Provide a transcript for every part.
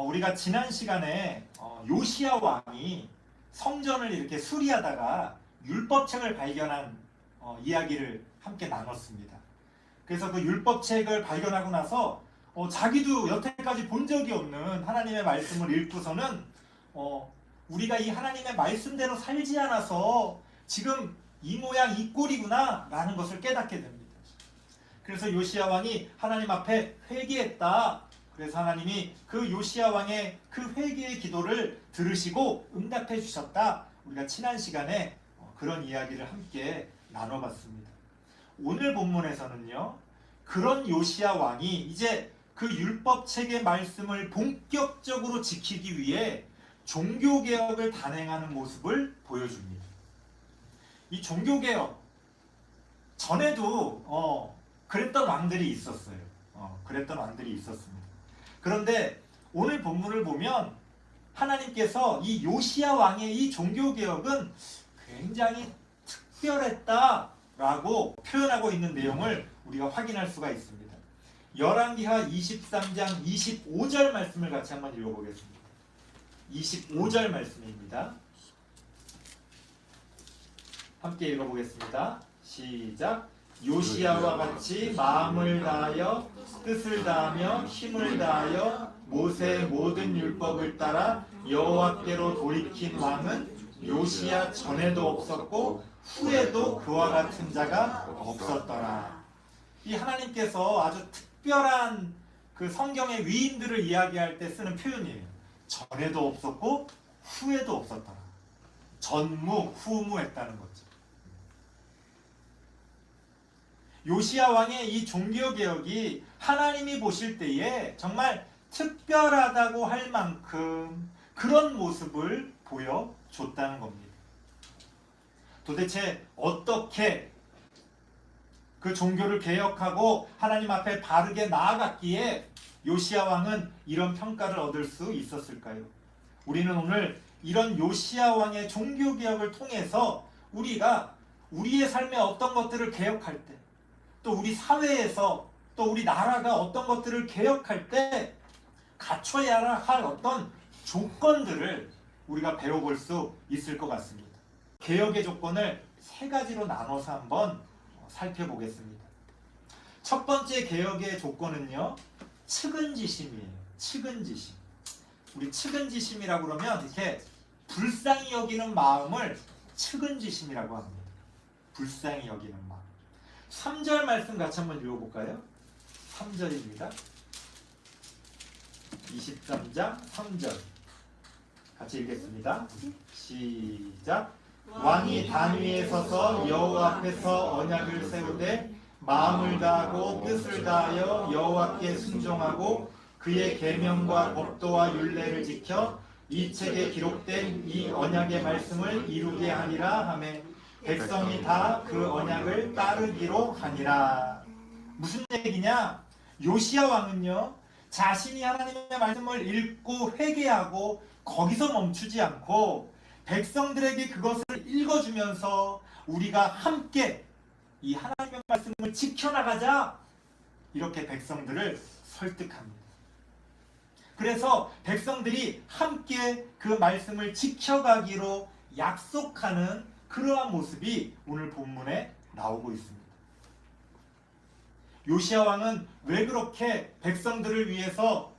우리가 지난 시간에 요시야 왕이 성전을 이렇게 수리하다가 율법책을 발견한 이야기를 함께 나눴습니다. 그래서 그 율법책을 발견하고 나서 자기도 여태까지 본 적이 없는 하나님의 말씀을 읽고서는 우리가 이 하나님의 말씀대로 살지 않아서 지금 이 모양 이 꼴이구나 라는 것을 깨닫게 됩니다. 그래서 요시야 왕이 하나님 앞에 회개했다. 그래서 하나님이 그 요시야 왕의 그 회개의 기도를 들으시고 응답해 주셨다. 우리가 지난 시간에 그런 이야기를 함께 나눠봤습니다. 오늘 본문에서는요, 그런 요시야 왕이 이제 그 율법책의 말씀을 본격적으로 지키기 위해 종교개혁을 단행하는 모습을 보여줍니다. 이 종교개혁 전에도 그랬던 왕들이 있었어요. 그랬던 왕들이 있었습니다. 그런데 오늘 본문을 보면 하나님께서 이 요시야 왕의 이 종교개혁은 굉장히 특별했다라고 표현하고 있는 내용을 우리가 확인할 수가 있습니다. 열왕기하 23장 25절 말씀을 같이 한번 읽어보겠습니다. 25절 말씀입니다. 함께 읽어보겠습니다. 시작. 요시야와 같이 마음을 다하여 뜻을 다하며 힘을 다하여 모세의 모든 율법을 따라 여호와께로 돌이킨 왕은 요시야 전에도 없었고 후에도 그와 같은 자가 없었더라. 이 하나님께서 아주 특별한 그 성경의 위인들을 이야기할 때 쓰는 표현이에요. 전에도 없었고 후에도 없었더라. 전무, 후무했다는 거죠. 요시야 왕의 이 종교개혁이 하나님이 보실 때에 정말 특별하다고 할 만큼 그런 모습을 보여줬다는 겁니다. 도대체 어떻게 그 종교를 개혁하고 하나님 앞에 바르게 나아갔기에 요시야 왕은 이런 평가를 얻을 수 있었을까요? 우리는 오늘 이런 요시야 왕의 종교개혁을 통해서 우리가 우리의 삶에 어떤 것들을 개혁할 때, 또 우리 사회에서, 또 우리 나라가 어떤 것들을 개혁할 때 갖춰야 할 어떤 조건들을 우리가 배워볼 수 있을 것 같습니다. 개혁의 조건을 세 가지로 나눠서 한번 살펴보겠습니다. 첫 번째 개혁의 조건은요, 측은지심이에요. 측은지심. 우리 측은지심이라고 그러면 이렇게 불쌍히 여기는 마음을 측은지심이라고 합니다. 불쌍히 여기는 마음. 3절 말씀 같이 한번 읽어볼까요? 3절입니다. 23장 3절 같이 읽겠습니다. 시작. 왕이 단 위에 서서 여호와 앞에서 언약을 세우되 마음을 다하고 뜻을 다하여 여호와께 순종하고 그의 계명과 법도와 율례를 지켜 이 책에 기록된 이 언약의 말씀을 이루게 하니라 하매 백성이 다 그 언약을 따르기로 하니라. 무슨 얘기냐? 요시야 왕은요, 자신이 하나님의 말씀을 읽고 회개하고 거기서 멈추지 않고 백성들에게 그것을 읽어주면서 우리가 함께 이 하나님의 말씀을 지켜나가자, 이렇게 백성들을 설득합니다. 그래서 백성들이 함께 그 말씀을 지켜가기로 약속하는 그러한 모습이 오늘 본문에 나오고 있습니다. 요시야 왕은 왜 그렇게 백성들을 위해서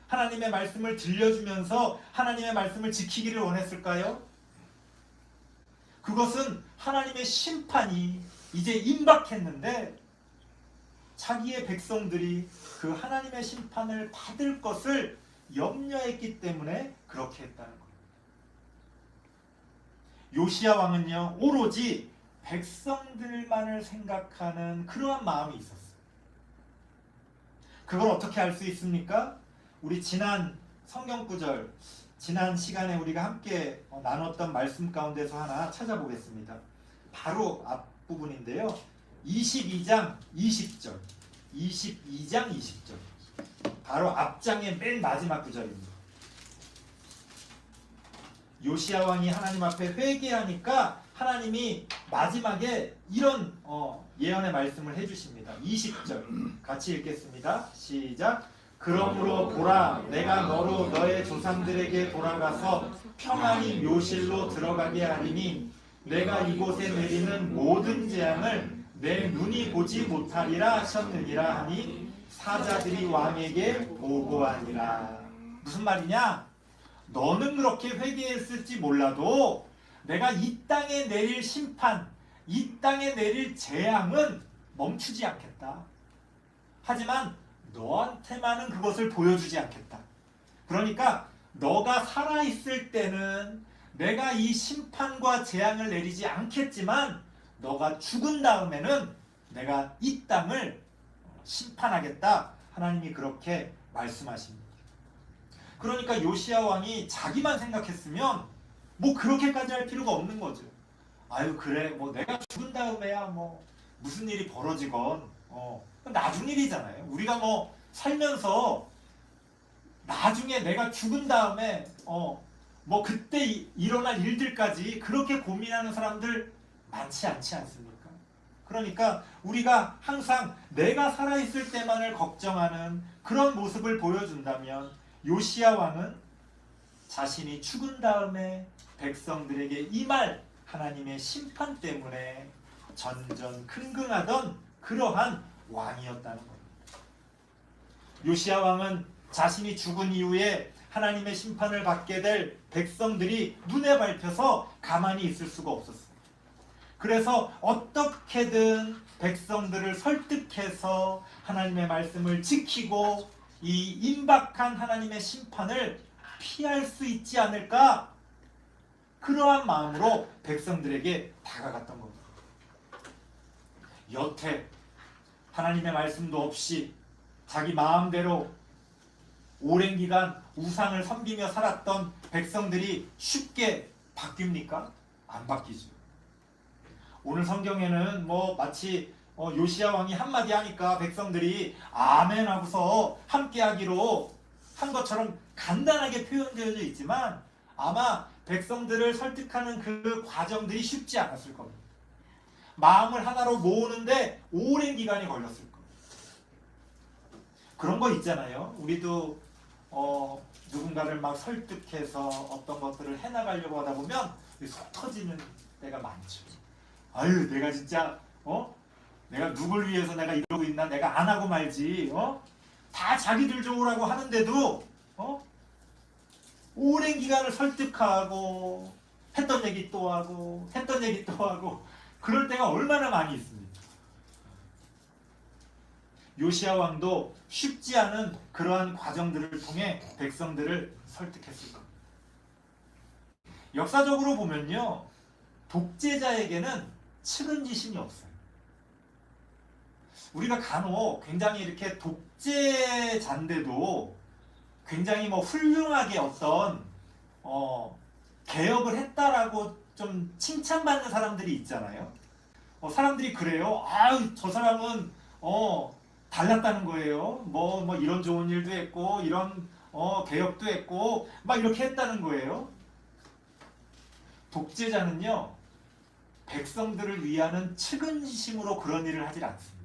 하나님의 말씀을 들려주면서 하나님의 말씀을 지키기를 원했을까요? 그것은 하나님의 심판이 이제 임박했는데 자기의 백성들이 그 하나님의 심판을 받을 것을 염려했기 때문에 그렇게 했다는 거예요. 요시야 왕은요, 오로지 백성들만을 생각하는 그러한 마음이 있었어요. 그걸 어떻게 알 수 있습니까? 우리 지난 성경 구절, 지난 시간에 우리가 함께 나눴던 말씀 가운데서 하나 찾아보겠습니다. 바로 앞부분인데요. 22장 20절. 22장 20절. 바로 앞장의 맨 마지막 구절입니다. 요시야 왕이 하나님 앞에 회개하니까 하나님이 마지막에 이런 예언의 말씀을 해주십니다. 20절 같이 읽겠습니다. 시작. 그러므로 보라, 내가 너로 너의 조상들에게 돌아가서 평안히 묘실로 들어가게 하리니 내가 이곳에 내리는 모든 재앙을 내 눈이 보지 못하리라 하셨느니라 하니 사자들이 왕에게 보고하니라. 무슨 말이냐? 너는 그렇게 회개했을지 몰라도 내가 이 땅에 내릴 심판, 이 땅에 내릴 재앙은 멈추지 않겠다. 하지만 너한테만은 그것을 보여주지 않겠다. 그러니까 너가 살아있을 때는 내가 이 심판과 재앙을 내리지 않겠지만 너가 죽은 다음에는 내가 이 땅을 심판하겠다. 하나님이 그렇게 말씀하십니다. 그러니까 요시야 왕이 자기만 생각했으면 뭐 그렇게까지 할 필요가 없는 거죠. 아유 그래 뭐 내가 죽은 다음에야 뭐 무슨 일이 벌어지건 나중 일이잖아요. 우리가 뭐 살면서 나중에 내가 죽은 다음에 뭐 그때 일어날 일들까지 그렇게 고민하는 사람들 많지 않지 않습니까? 그러니까 우리가 항상 내가 살아있을 때만을 걱정하는 그런 모습을 보여준다면 요시야 왕은 자신이 죽은 다음에 백성들에게 임할 하나님의 심판 때문에 전전 긍긍하던 그러한 왕이었다는 겁니다. 요시야 왕은 자신이 죽은 이후에 하나님의 심판을 받게 될 백성들이 눈에 밟혀서 가만히 있을 수가 없었어요. 그래서 어떻게든 백성들을 설득해서 하나님의 말씀을 지키고 이 임박한 하나님의 심판을 피할 수 있지 않을까? 그러한 마음으로 백성들에게 다가갔던 겁니다. 여태 하나님의 말씀도 없이 자기 마음대로 오랜 기간 우상을 섬기며 살았던 백성들이 쉽게 바뀝니까? 안 바뀌죠. 오늘 성경에는 뭐 마치 요시야 왕이 한마디 하니까 백성들이 아멘 하고서 함께 하기로 한 것처럼 간단하게 표현되어져 있지만 아마 백성들을 설득하는 그 과정들이 쉽지 않았을 겁니다. 마음을 하나로 모으는데 오랜 기간이 걸렸을 겁니다. 그런 거 있잖아요. 우리도 누군가를 막 설득해서 어떤 것들을 해나가려고 하다 보면 속 터지는 때가 많죠. 아유 내가 진짜 내가 누굴 위해서 내가 이러고 있나, 내가 안 하고 말지, 다 자기들 좋으라고 하는데도 오랜 기간을 설득하고 했던 얘기 또 하고 했던 얘기 또 하고 그럴 때가 얼마나 많이 있습니다. 요시야 왕도 쉽지 않은 그러한 과정들을 통해 백성들을 설득했을 겁니다. 역사적으로 보면요, 독재자에게는 측은지심이 없어요. 우리가 간혹 굉장히 이렇게 독재자인데도 굉장히 뭐 훌륭하게 어떤 개혁을 했다라고 좀 칭찬받는 사람들이 있잖아요. 사람들이 그래요. 아유 저 사람은 달랐다는 거예요. 뭐 이런 좋은 일도 했고 이런 개혁도 했고 막 이렇게 했다는 거예요. 독재자는요, 백성들을 위하는 측은심으로 그런 일을 하질 않습니다.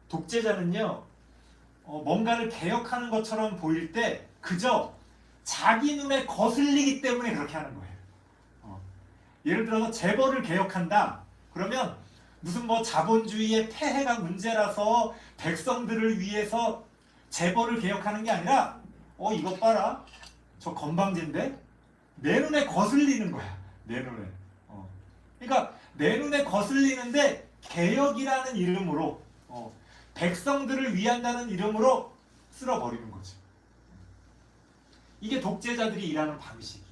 독재자는요, 뭔가를 개혁하는 것처럼 보일 때 그저 자기 눈에 거슬리기 때문에 그렇게 하는 거예요. 예를 들어서 재벌을 개혁한다. 그러면 무슨 뭐 자본주의의 폐해가 문제라서 백성들을 위해서 재벌을 개혁하는 게 아니라 이것 봐라. 저 건방진데? 내 눈에 거슬리는 거야. 내 눈에. 그러니까 내 눈에 거슬리는데 개혁이라는 이름으로 백성들을 위한다는 이름으로 쓸어버리는 거죠. 이게 독재자들이 일하는 방식이에요.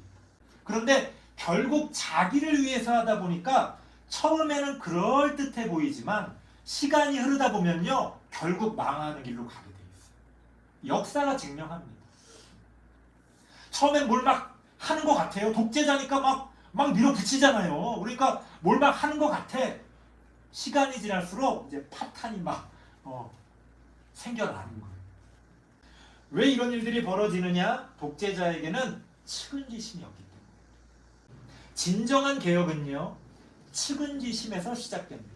그런데 결국 자기를 위해서 하다 보니까 처음에는 그럴듯해 보이지만 시간이 흐르다 보면요, 결국 망하는 길로 가게 돼 있어요. 역사가 증명합니다. 처음엔 뭘 막 하는 것 같아요. 독재자니까 막 밀어붙이잖아요. 그러니까 뭘 막 하는 것 같아. 시간이 지날수록 이제 파탄이 막 생겨나는 거예요. 왜 이런 일들이 벌어지느냐? 독재자에게는 측은지심이 없기 때문에. 진정한 개혁은요, 측은지심에서 시작됩니다.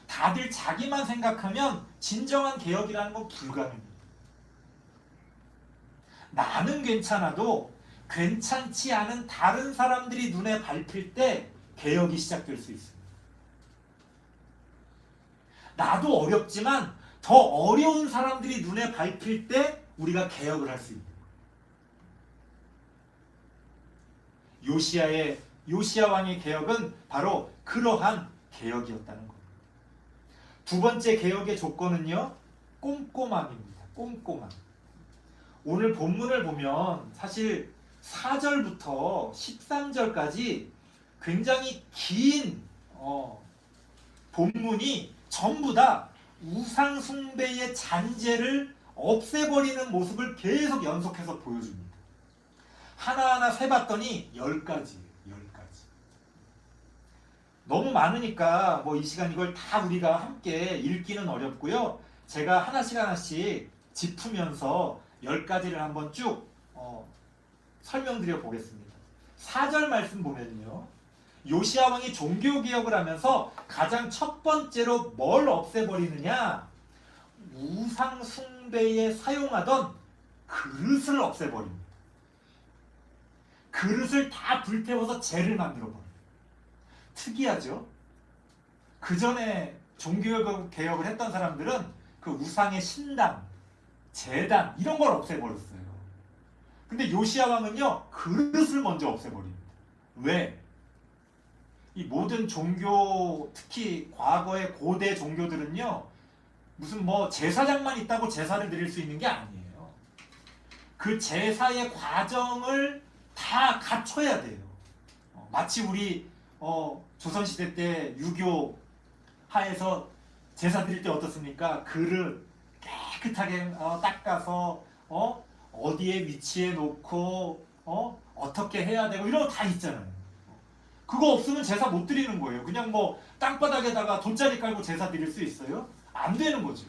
다들 자기만 생각하면 진정한 개혁이라는 건 불가능해요. 나는 괜찮아도 괜찮지 않은 다른 사람들이 눈에 밟힐 때 개혁이 시작될 수 있습니다. 나도 어렵지만 더 어려운 사람들이 눈에 밟힐 때 우리가 개혁을 할 수 있는 거예요. 요시야 왕의 개혁은 바로 그러한 개혁이었다는 겁니다. 두 번째 개혁의 조건은요, 꼼꼼함입니다. 꼼꼼함. 오늘 본문을 보면 사실 4절부터 13절까지 굉장히 긴 본문이 전부 다 우상 숭배의 잔재를 없애버리는 모습을 계속 연속해서 보여줍니다. 하나하나 세봤더니 10가지예요. 10가지. 너무 많으니까 뭐 이 시간 이걸 다 우리가 함께 읽기는 어렵고요. 제가 하나씩 짚으면서 10가지를 한번 쭉 설명드려 보겠습니다. 4절 말씀 보면요, 요시야 왕이 종교개혁을 하면서 가장 첫 번째로 뭘 없애버리느냐, 우상 숭배에 사용하던 그릇을 없애버립니다. 그릇을 다 불태워서 재를 만들어버려요. 특이하죠? 그 전에 종교개혁을 했던 사람들은 그 우상의 신당, 제단 이런 걸 없애버렸어요. 근데 요시야 왕은요, 그릇을 먼저 없애버립니다. 왜? 이 모든 종교, 특히 과거의 고대 종교들은요, 무슨 뭐 제사장만 있다고 제사를 드릴 수 있는 게 아니에요. 그 제사의 과정을 다 갖춰야 돼요. 마치 우리 조선시대 때 유교 하에서 제사 드릴 때 어떻습니까? 그릇 깨끗하게 닦아서 어디에 위치해 놓고 어떻게 해야 되고 이런 거 다 있잖아요. 그거 없으면 제사 못 드리는 거예요. 그냥 뭐 땅바닥에다가 돗자리 깔고 제사 드릴 수 있어요? 안 되는 거죠.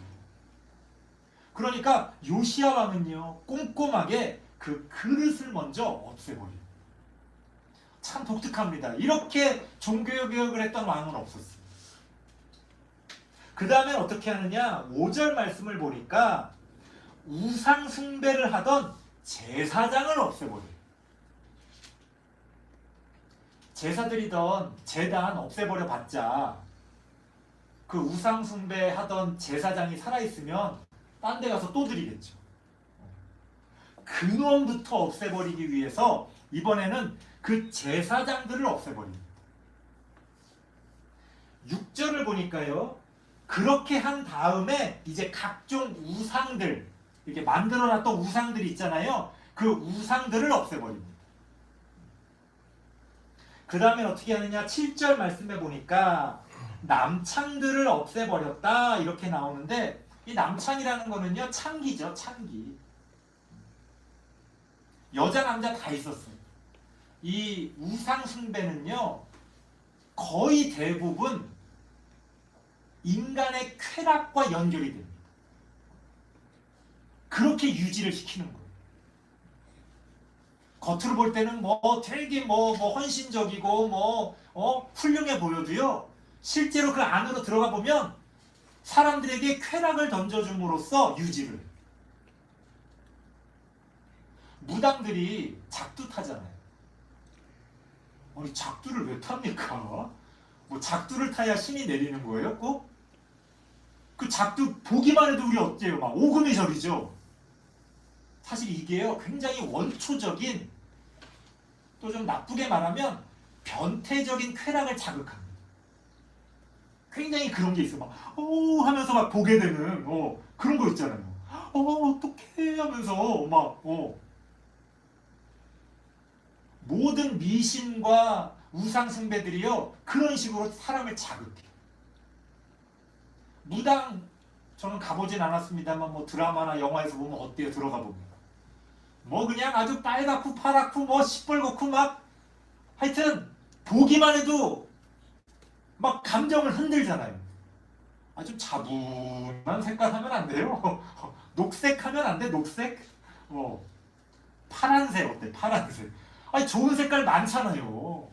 그러니까 요시야 왕은요, 꼼꼼하게 그 그릇을 먼저 없애버려요. 참 독특합니다. 이렇게 종교개혁을 했던 왕은 없었어요. 그 다음에 어떻게 하느냐, 5절 말씀을 보니까 우상 숭배를 하던 제사장을 없애버려요. 제사 드리던 제단 없애버려 봤자 그 우상 숭배하던 제사장이 살아있으면 딴 데 가서 또 드리겠죠. 근원부터 없애버리기 위해서 이번에는 그 제사장들을 없애버립니다. 6절을 보니까요, 그렇게 한 다음에 이제 각종 우상들, 이렇게 만들어놨던 우상들이 있잖아요. 그 우상들을 없애버립니다. 그 다음에 어떻게 하느냐, 7절 말씀해 보니까 남창들을 없애버렸다 이렇게 나오는데, 이 남창이라는 거는요, 창기죠. 창기. 여자 남자 다 있었어요. 이 우상 숭배는요, 거의 대부분 인간의 쾌락과 연결이 됩니다. 그렇게 유지를 시키는 거예요. 겉으로 볼 때는 뭐 되게 뭐 헌신적이고 훌륭해 보여도요, 실제로 그 안으로 들어가 보면 사람들에게 쾌락을 던져줌으로써 유지를 해요. 무당들이 작두 타잖아요. 아니, 작두를 왜 탑니까? 뭐 작두를 타야 신이 내리는 거예요? 꼭? 그 작두 보기만 해도 우리 어때요? 막 오금이 저리죠? 사실 이게요, 굉장히 원초적인, 또 좀 나쁘게 말하면 변태적인 쾌락을 자극합니다. 굉장히 그런 게 있어. 막 하면서 막 보게 되는 그런 거 있잖아요. 어떡해 하면서 모든 미신과 우상 숭배들이요, 그런 식으로 사람을 자극해요. 무당 저는 가보진 않았습니다만 뭐 드라마나 영화에서 보면 어때요? 들어가 보면 그냥 아주 빨갛고 파랗고 시뻘겋고 막, 하여튼 보기만 해도 막 감정을 흔들잖아요. 아주 차분한 색깔 하면 안 돼요. 녹색 하면 안 돼. 녹색. 파란색 어때? 파란색. 아니, 좋은 색깔 많잖아요.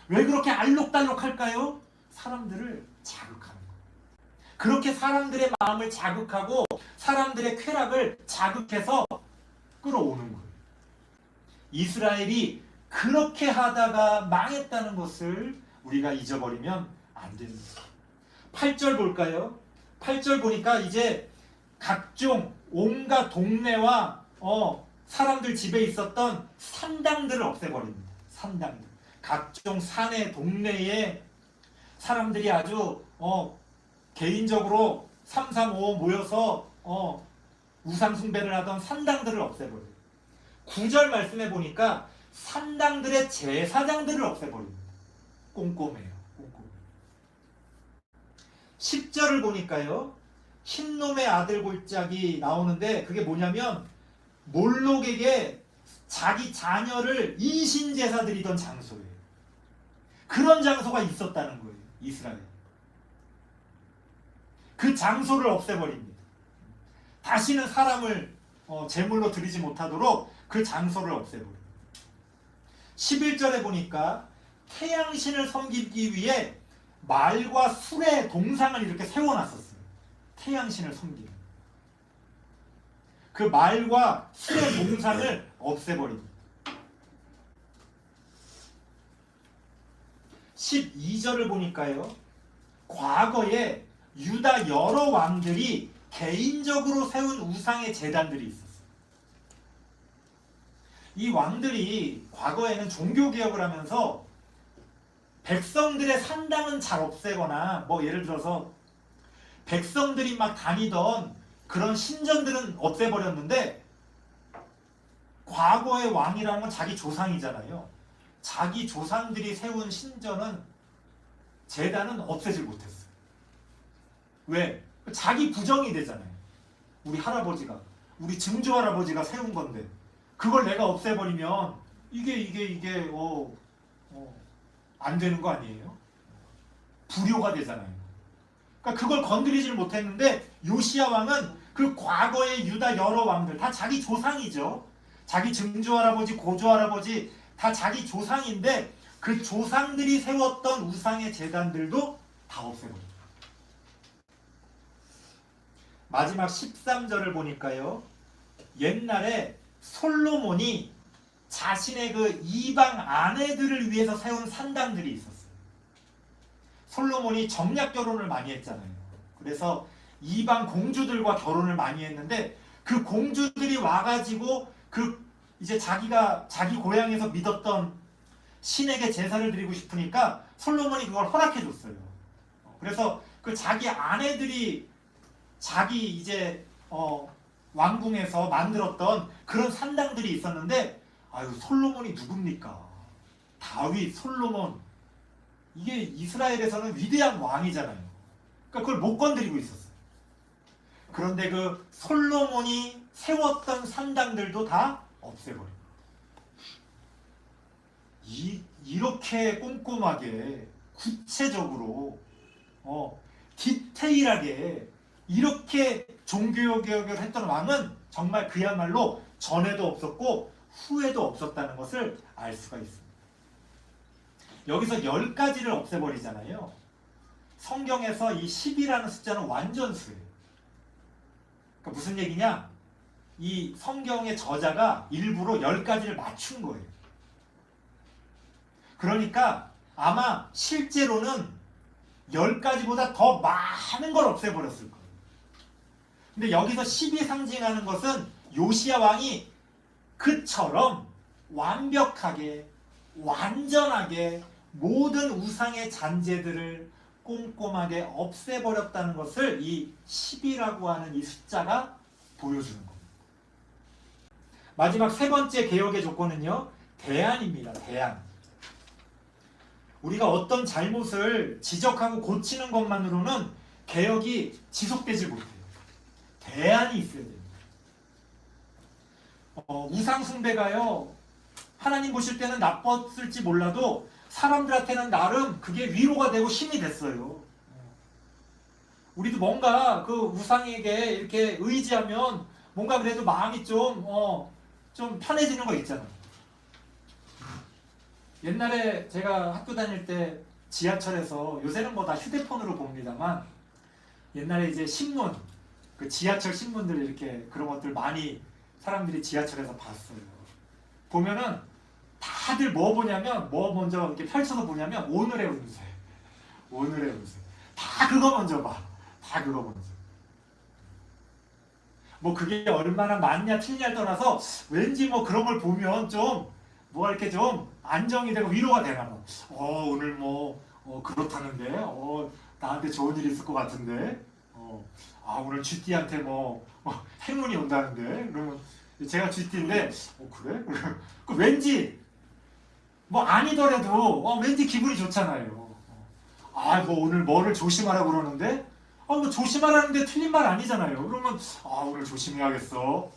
왜 그렇게 알록달록할까요? 사람들을 자극하는 거예요. 그렇게 사람들의 마음을 자극하고 사람들의 쾌락을 자극해서 끌어오는 거예요. 이스라엘이 그렇게 하다가 망했다는 것을 우리가 잊어버리면 안 됩니다. 8절 볼까요? 8절 보니까 이제 각종 온갖 동네와 사람들 집에 있었던 산당들을 없애버립니다. 산당들. 각종 산의 동네에 사람들이 아주 개인적으로 3, 3, 5 모여서 우상 숭배를 하던 산당들을 없애버려요. 9절 말씀해 보니까 산당들의 제사장들을 없애버립니다. 꼼꼼해요. 꼼꼼. 10절을 보니까요. 흰놈의 아들 골짜기 나오는데 그게 뭐냐면 몰록에게 자기 자녀를 이신제사 드리던 장소예요. 그런 장소가 있었다는 거예요. 이스라엘. 그 장소를 없애버립니다. 다시는 사람을 제물로 드리지 못하도록 그 장소를 없애버립니다. 11절에 보니까 태양신을 섬기기 위해 말과 술의 동상을 이렇게 세워놨었어요. 태양신을 섬기는. 그 말과 술의 동상을 없애버립니다. 12절을 보니까요. 과거에 유다 여러 왕들이 개인적으로 세운 우상의 제단들이 있었어요. 이 왕들이 과거에는 종교개혁을 하면서 백성들의 산당은 잘 없애거나 예를 들어서 백성들이 막 다니던 그런 신전들은 없애버렸는데 과거의 왕이라는 건 자기 조상이잖아요. 자기 조상들이 세운 신전은 제단은 없애질 못했어요. 왜? 자기 부정이 되잖아요. 우리 할아버지가 우리 증조 할아버지가 세운 건데 그걸 내가 없애버리면 이게 안 되는 거 아니에요? 불효가 되잖아요. 그러니까 그걸 건드리질 못했는데 요시야 왕은 그 과거의 유다 여러 왕들 다 자기 조상이죠. 자기 증조 할아버지, 고조 할아버지 다 자기 조상인데 그 조상들이 세웠던 우상의 제단들도 다 없애버립니다. 마지막 13절을 보니까요. 옛날에 솔로몬이 자신의 그 이방 아내들을 위해서 세운 산당들이 있었어요. 솔로몬이 정략 결혼을 많이 했잖아요. 그래서 이방 공주들과 결혼을 많이 했는데 그 공주들이 와가지고 이제 자기가 자기 고향에서 믿었던 신에게 제사를 드리고 싶으니까 솔로몬이 그걸 허락해 줬어요. 그래서 그 자기 아내들이 자기 이제 왕궁에서 만들었던 그런 산당들이 있었는데 솔로몬이 누굽니까? 다윗, 솔로몬 이게 이스라엘에서는 위대한 왕이잖아요. 그러니까 그걸 못 건드리고 있었어요. 그런데 그 솔로몬이 세웠던 산당들도 다 없애버립니다. 이렇게 꼼꼼하게 구체적으로 디테일하게 이렇게 종교개혁을 했던 왕은 정말 그야말로 전에도 없었고 후에도 없었다는 것을 알 수가 있습니다. 여기서 10가지를 없애버리잖아요. 성경에서 이 10이라는 숫자는 완전수예요. 그러니까 무슨 얘기냐? 이 성경의 저자가 일부러 10가지를 맞춘 거예요. 그러니까 아마 실제로는 10가지보다 더 많은 걸 없애버렸을 거예요. 근데 여기서 10이 상징하는 것은 요시야 왕이 그처럼 완벽하게 완전하게 모든 우상의 잔재들을 꼼꼼하게 없애버렸다는 것을 이 10이라고 하는 이 숫자가 보여주는 겁니다. 마지막 세 번째 개혁의 조건은요. 대안입니다. 대안. 우리가 어떤 잘못을 지적하고 고치는 것만으로는 개혁이 지속되지 못해요. 대안이 있어야 됩니다. 우상 숭배가요. 하나님 보실 때는 나빴을지 몰라도 사람들한테는 나름 그게 위로가 되고 힘이 됐어요. 우리도 뭔가 그 우상에게 이렇게 의지하면 뭔가 그래도 마음이 좀 편해지는 거 있잖아요. 옛날에 제가 학교 다닐 때 지하철에서 요새는 다 휴대폰으로 봅니다만 옛날에 이제 신문, 그 지하철 신문들 이렇게 그런 것들 많이 사람들이 지하철에서 봤어요. 보면은 다들 뭐 보냐면 뭐 먼저 이렇게 펼쳐서 보냐면 오늘의 운세, 오늘의 운세. 다 그거 먼저 봐. 다 그거 먼저. 뭐 그게 얼마나 맞냐 틀리냐를 떠나서 왠지 뭐 그런 걸 보면 좀 뭐가 이렇게 좀 안정이 되고 위로가 되나 봐. 오늘 뭐 그렇다는데 나한테 좋은 일 있을 것 같은데 오늘 쥐띠한테 뭐 행운이 온다는데 그러면 제가 쥐띠인데 그래? 그 왠지 뭐 아니더라도 왠지 기분이 좋잖아요. 뭐 오늘 뭐를 조심하라고 그러는데 뭐 조심하라는데 틀린 말 아니잖아요. 그러면 오늘 조심해야겠어.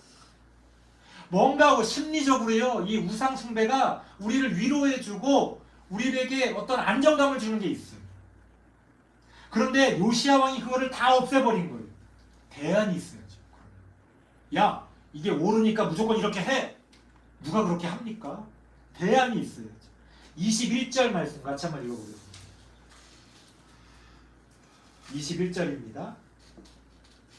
뭔가 심리적으로요, 이 우상 숭배가 우리를 위로해주고 우리에게 어떤 안정감을 주는 게 있어요. 그런데 요시야 왕이 그거를 다 없애버린 거예요. 대안이 있어야죠. 야, 이게 옳으니까 무조건 이렇게 해. 누가 그렇게 합니까? 대안이 있어야죠. 21절 말씀 같이 한번 읽어보겠습니다. 21절입니다.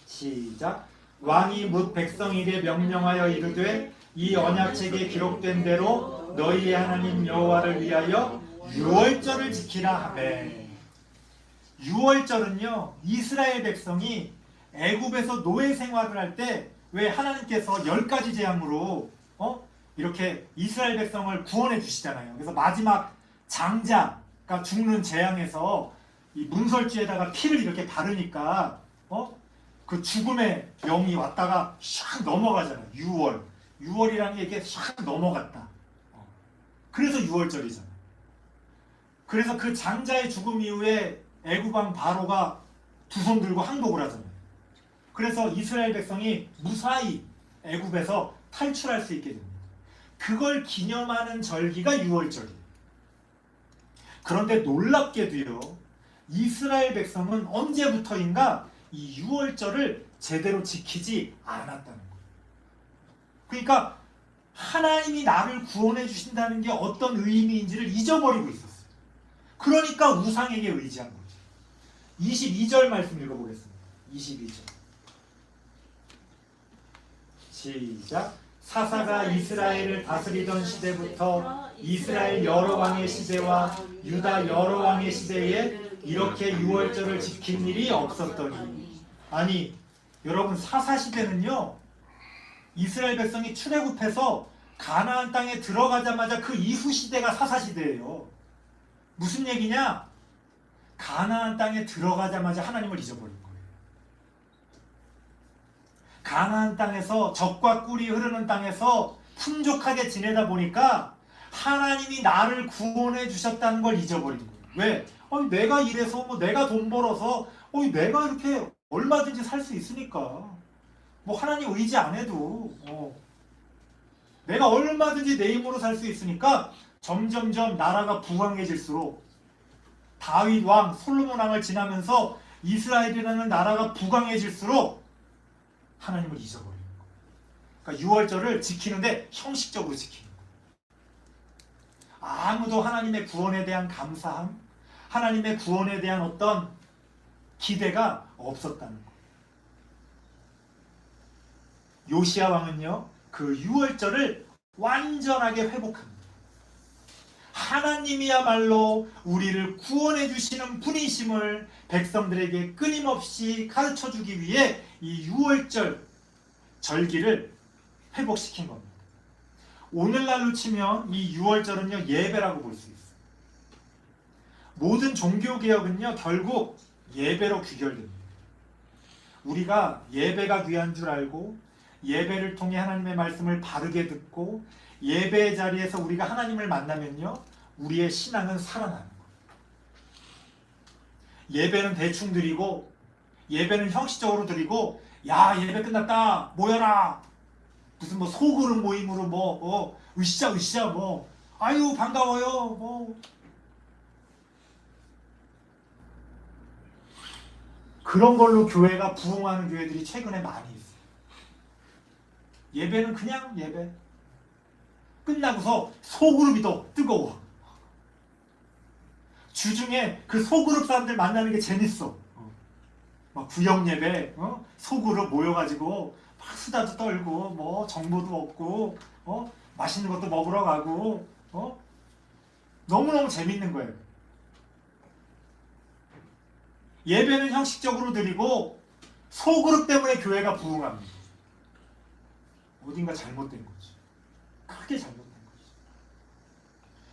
시작. 왕이 뭇 백성에게 명령하여 이르되 이 언약책에 기록된 대로 너희의 하나님 여호와를 위하여 유월절을 지키라 하매. 유월절은요, 이스라엘 백성이 애굽에서 노예 생활을 할 때 왜 하나님께서 10가지 재앙으로 이렇게 이스라엘 백성을 구원해 주시잖아요. 그래서 마지막 장자가 죽는 재앙에서 이 문설주에다가 피를 이렇게 바르니까 그 죽음의 영이 왔다가 샥 넘어가잖아요. 유월이라는 게 이렇게 샥 넘어갔다. 그래서 유월절이잖아요. 그래서 그 장자의 죽음 이후에 애굽 왕 바로가 두 손 들고 항복을 하잖아요. 그래서 이스라엘 백성이 무사히 애굽에서 탈출할 수 있게 됩니다. 그걸 기념하는 절기가 유월절이에요. 그런데 놀랍게도요, 이스라엘 백성은 언제부터인가 이 유월절을 제대로 지키지 않았다는 거예요. 그러니까 하나님이 나를 구원해 주신다는 게 어떤 의미인지를 잊어버리고 있었어요. 그러니까 우상에게 의지한 거죠. 22절 말씀 읽어보겠습니다. 22절 시작. 사사가 이스라엘을 다스리던 시대부터 이스라엘 여러 왕의 시대와 유다 여러 왕의 시대에 이렇게 유월절을 지킨 일이 없었더니. 아니 여러분, 사사 시대는요, 이스라엘 백성이 출애굽해서 가나안 땅에 들어가자마자 그 이후 시대가 사사 시대예요. 무슨 얘기냐? 가나안 땅에 들어가자마자 하나님을 잊어버린 거예요. 가나안 땅에서 젖과 꿀이 흐르는 땅에서 풍족하게 지내다 보니까 하나님이 나를 구원해 주셨다는 걸 잊어버린 거예요. 왜? 내가 이래서 내가 돈 벌어서 내가 이렇게 얼마든지 살 수 있으니까 하나님 의지 안 해도 내가 얼마든지 내 힘으로 살 수 있으니까 점점점 나라가 부강해질수록 다윗 왕, 솔로몬 왕을 지나면서 이스라엘이라는 나라가 부강해질수록 하나님을 잊어버리는 거예요. 그러니까 유월절을 지키는데 형식적으로 지키는 거예요. 아무도 하나님의 구원에 대한 감사함, 하나님의 구원에 대한 어떤 기대가 없었다는 거예요. 요시야 왕은요, 그 유월절을 완전하게 회복합니다. 하나님이야말로 우리를 구원해 주시는 분이심을 백성들에게 끊임없이 가르쳐 주기 위해 이 유월절 절기를 회복시킨 겁니다. 오늘날로 치면 이 유월절은요, 예배라고 볼 수 있어요. 모든 종교개혁은요, 결국 예배로 귀결됩니다. 우리가 예배가 귀한 줄 알고 예배를 통해 하나님의 말씀을 바르게 듣고 예배의 자리에서 우리가 하나님을 만나면요, 우리의 신앙은 살아나는 거예요. 예배는 대충 드리고 예배는 형식적으로 드리고 야, 예배 끝났다, 모여라, 무슨 소그룹 모임으로 으쌰 아유 반가워요 그런 걸로 교회가 부흥하는 교회들이 최근에 많이 있어요. 예배는 그냥 예배. 끝나고서 소그룹이 더 뜨거워. 주중에 그 소그룹 사람들 만나는 게 재밌어. 막 구역 예배, 소그룹 모여가지고 막 수다도 떨고 정보도 얻고 맛있는 것도 먹으러 가고 너무너무 재밌는 거예요. 예배는 형식적으로 드리고 소그룹 때문에 교회가 부흥합니다. 어딘가 잘못된 거지. 크게 잘못된 거지.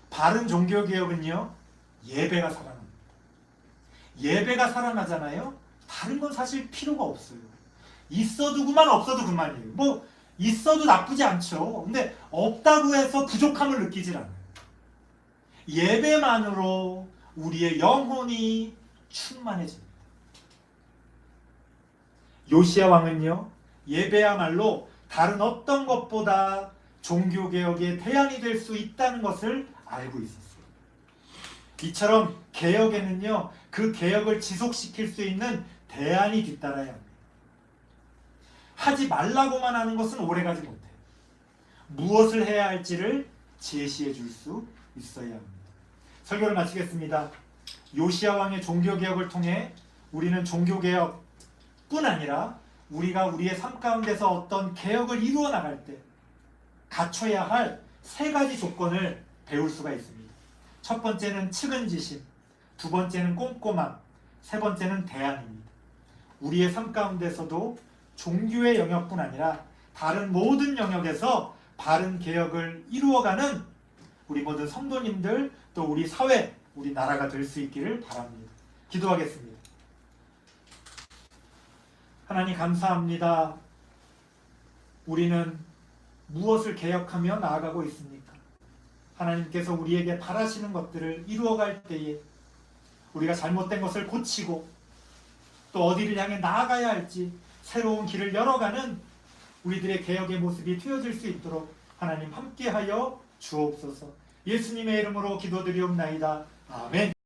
바른 종교개혁은요, 예배가 살아납니다. 예배가 살아나잖아요. 다른 건 사실 필요가 없어요. 있어도 그만, 없어도 그만이에요. 뭐 있어도 나쁘지 않죠. 근데 없다고 해서 부족함을 느끼질 않아요. 예배만으로 우리의 영혼이 충만해집니다. 요시야 왕은요, 예배야말로 다른 어떤 것보다 종교개혁의 대안이 될 수 있다는 것을 알고 있었어요. 이처럼 개혁에는요, 그 개혁을 지속시킬 수 있는 대안이 뒤따라야 합니다. 하지 말라고만 하는 것은 오래가지 못해요. 무엇을 해야 할지를 제시해 줄 수 있어야 합니다. 설교를 마치겠습니다. 요시야 왕의 종교개혁을 통해 우리는 종교개혁뿐 아니라 우리가 우리의 삶 가운데서 어떤 개혁을 이루어 나갈 때 갖춰야 할 세 가지 조건을 배울 수가 있습니다. 첫 번째는 측은지심, 두 번째는 꼼꼼함, 세 번째는 대안입니다. 우리의 삶 가운데서도 종교의 영역뿐 아니라 다른 모든 영역에서 바른 개혁을 이루어가는 우리 모든 성도님들, 또 우리 사회, 우리 나라가 될 수 있기를 바랍니다. 기도하겠습니다. 하나님 감사합니다. 우리는 무엇을 개혁하며 나아가고 있습니까? 하나님께서 우리에게 바라시는 것들을 이루어갈 때에 우리가 잘못된 것을 고치고 또 어디를 향해 나아가야 할지 새로운 길을 열어가는 우리들의 개혁의 모습이 되어질 수 있도록 하나님 함께하여 주옵소서. 예수님의 이름으로 기도드리옵나이다. 아멘.